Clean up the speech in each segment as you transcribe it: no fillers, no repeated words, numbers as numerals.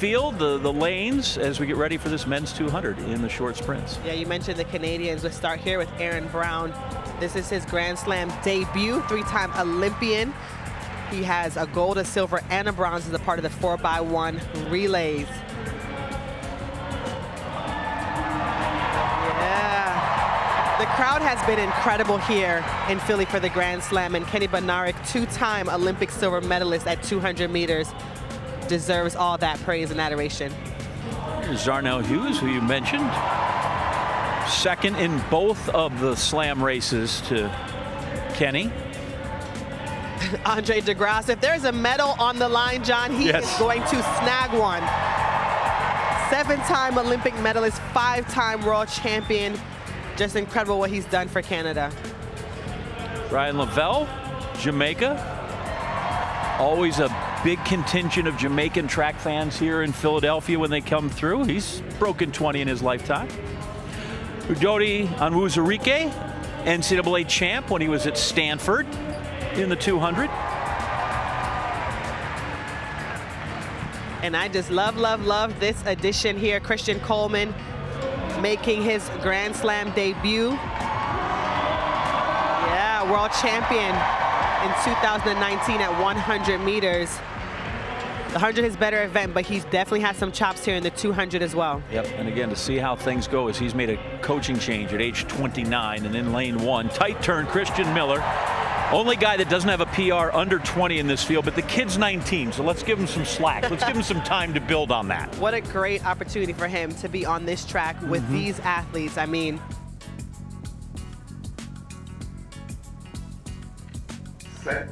field, the lanes, as we get ready for this men's 200 in the short sprints. Yeah, you mentioned the Canadians. Let's start here with Aaron Brown. This is his Grand Slam debut, 3-time Olympian. He has a gold, a silver, and a bronze as a part of the 4x1 relays. Yeah. The crowd has been incredible here in Philly for the Grand Slam, and Kenny Benalik, 2-time Olympic silver medalist at 200 meters, deserves all that praise and adoration. Here's Zarnell Hughes, who you mentioned. Second in both of the slam races to Kenny. Andre DeGrasse, if there's a medal on the line, John, he is going to snag one. 7-time Olympic medalist, 5-time world champion. Just incredible what he's done for Canada. Ryan Levell, Jamaica. Always a big contingent of Jamaican track fans here in Philadelphia when they come through. He's broken 20 in his lifetime. Odudi Chuty, NCAA champ when he was at Stanford in the 200. And I just love this addition here. Christian Coleman making his Grand Slam debut. Yeah, world champion in 2019 at 100 meters. The 100 is better event, but he's definitely has some chops here in the 200 as well. Yep, and again, to see how things go as he's made a coaching change at age 29 and in lane 1. Tight turn, Christian Miller. Only guy that doesn't have a PR under 20 in this field, but the kid's 19, so let's give him some slack. Let's give him some time to build on that. What a great opportunity for him to be on this track with these athletes. I mean, set.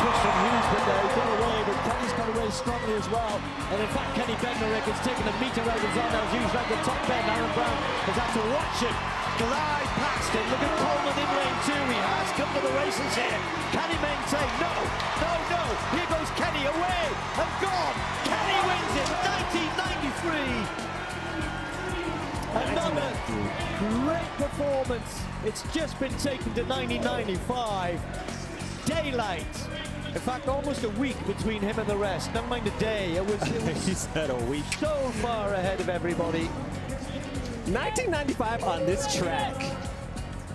Twist from Hughes, but he got away, but Kenny's got away strongly as well. And in fact, Kenny Benalik has taken a meter out of Zarnell Hughes right at the top bend. Aaron Brown has had to watch him glide past him. Look at Coleman in lane 2. He has come to the races here. Can he maintain? No. Here goes Kenny away and gone. Kenny wins it, 1993. Another great performance. It's just been taken to 1995. Daylight. In fact, almost a week between him and the rest. Never mind a day. It was he said a week. So far ahead of everybody. 1995 on this track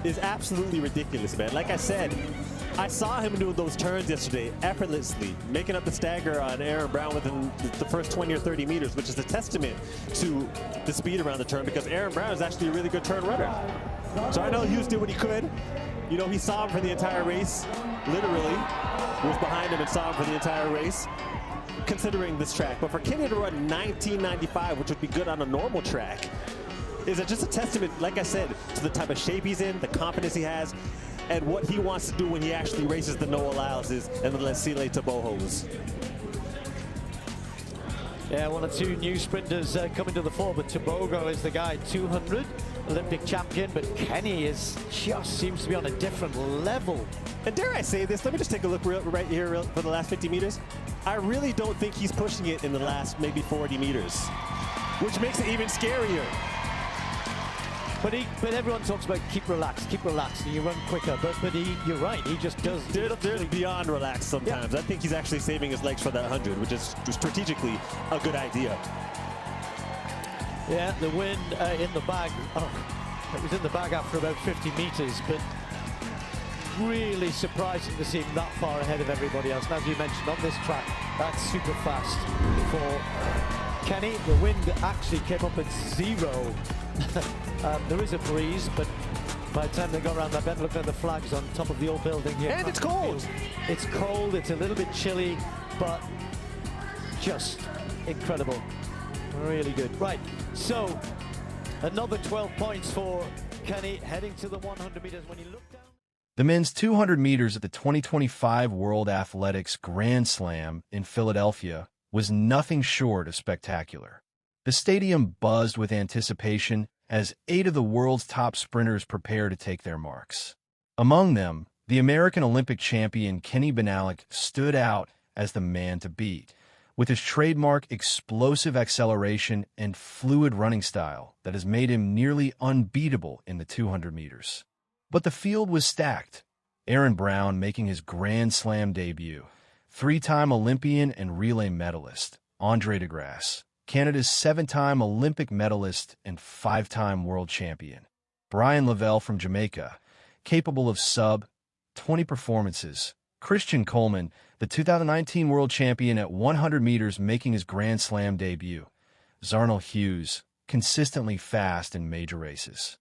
is absolutely ridiculous, man. Like I said, I saw him doing those turns yesterday effortlessly, making up the stagger on Aaron Brown within the first 20 or 30 meters, which is a testament to the speed around the turn, because Aaron Brown is actually a really good turn runner. So I know Hughes did what he could. You know, he saw him for the entire race, literally. Was behind him and saw him for the entire race, considering this track. But for Kenny to run 1995, which would be good on a normal track, is just a testament, like I said, to the type of shape he's in, the confidence he has, and what he wants to do when he actually races the no allowances and the Les Sile Tabojos. Yeah, 1 or 2 new sprinters coming to the fore, but Tabogo is the guy, 200 Olympic champion, but Kenny just seems to be on a different level. And dare I say this, let me just take a look right here for the last 50 meters. I really don't think he's pushing it in the last maybe 40 meters, which makes it even scarier. But everyone talks about keep relaxed, and you run quicker. But you're right, he just does. They're beyond relaxed sometimes. Yeah. I think he's actually saving his legs for that 100, which is strategically a good idea. Yeah, the wind in the bag. Oh, it was in the bag after about 50 meters, but really surprising to see him that far ahead of everybody else. And as you mentioned, on this track, that's super fast for Kenny. The wind actually came up at 0. There is a breeze, but by the time they got around that bend, look at the flags on top of the old building here. And it's cold. It's cold, it's a little bit chilly, but just incredible. Really good. Right, so another 12 points for Kenny heading to the 100 meters. When you look down. The men's 200 meters at the 2025 World Athletics Grand Slam in Philadelphia was nothing short of spectacular. The stadium buzzed with anticipation as 8 of the world's top sprinters prepare to take their marks. Among them, the American Olympic champion Kenny Benalik stood out as the man to beat, with his trademark explosive acceleration and fluid running style that has made him nearly unbeatable in the 200 meters. But the field was stacked. Aaron Brown making his Grand Slam debut, three-time Olympian and relay medalist, DeGrasse, Canada's seven-time Olympic medalist and five-time world champion, Levell from Jamaica, capable of sub-20 performances, Coleman, the 2019 world champion at 100 meters making his Grand Slam debut, Zarnell Hughes, consistently fast in major races,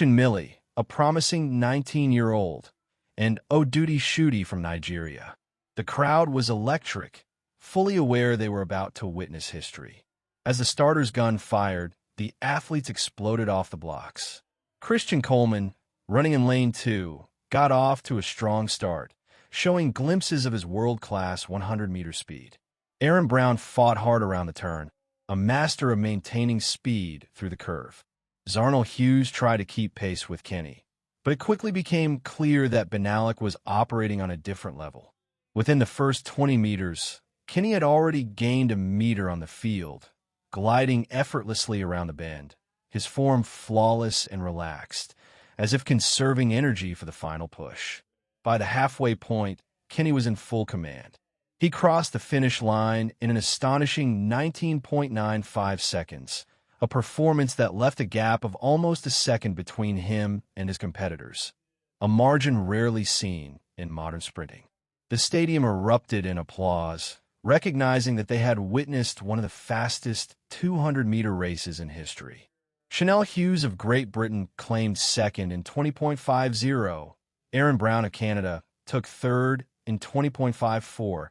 Millie, a promising 19-year-old, and Odudi Chuty from Nigeria. The crowd was electric, fully aware they were about to witness history. As the starter's gun fired, the athletes exploded off the blocks. Coleman, running in lane 2, got off to a strong start, showing glimpses of his world-class 100-meter speed. Brown fought hard around the turn, a master of maintaining speed through the curve. Zarnell Hughes tried to keep pace with Kenny, but it quickly became clear that Benalik was operating on a different level. Within the first 20 meters, Kenny had already gained a meter on the field, gliding effortlessly around the bend, his form flawless and relaxed, as if conserving energy for the final push. By the halfway point, Kenny was in full command. He crossed the finish line in an astonishing 19.95 seconds, a performance that left a gap of almost a second between him and his competitors, a margin rarely seen in modern sprinting. The stadium erupted in applause, recognizing that they had witnessed one of the fastest 200-meter races in history. Zarnell Hughes of Great Britain claimed second in 20.50. Brown of Canada took third in 20.54,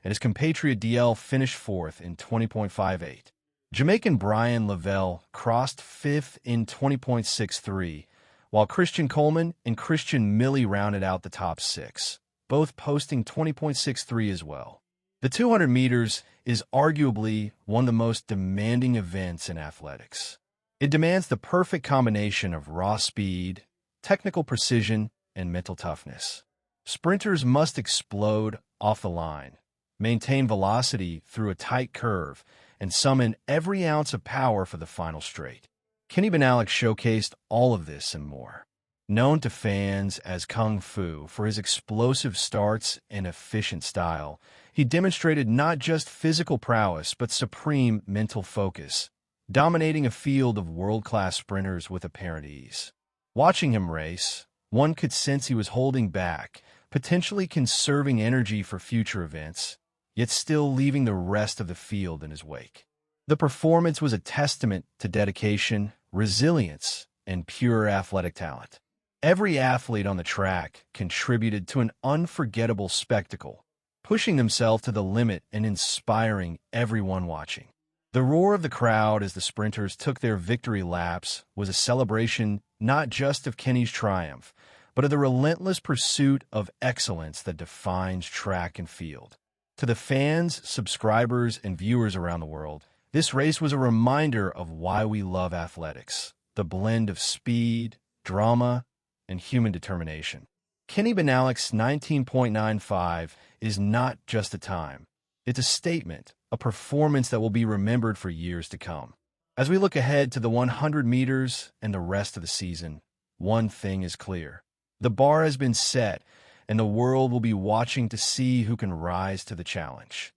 and his compatriot DL finished fourth in 20.58. Jamaican Levell crossed fifth in 20.63, while Coleman and Millie rounded out the top six, both posting 20.63 as well. The 200 meters is arguably one of the most demanding events in athletics. It demands the perfect combination of raw speed, technical precision, and mental toughness. Sprinters must explode off the line, maintain velocity through a tight curve, and summon every ounce of power for the final straight. Kenny Benalik showcased all of this and more. Known to fans as Kung Fu for his explosive starts and efficient style, he demonstrated not just physical prowess but supreme mental focus, dominating a field of world-class sprinters with apparent ease. Watching him race, one could sense he was holding back, potentially conserving energy for future events, yet still leaving the rest of the field in his wake. The performance was a testament to dedication, resilience, and pure athletic talent. Every athlete on the track contributed to an unforgettable spectacle, pushing themselves to the limit and inspiring everyone watching. The roar of the crowd as the sprinters took their victory laps was a celebration not just of Kenny's triumph, but of the relentless pursuit of excellence that defines track and field. To the fans, subscribers, and viewers around the world, this race was a reminder of why we love athletics, the blend of speed, drama, and human determination. Kenny Benalik's 19.95 is not just a time. It's a statement, a performance that will be remembered for years to come. As we look ahead to the 100 meters and the rest of the season, one thing is clear. The bar has been set, and the world will be watching to see who can rise to the challenge.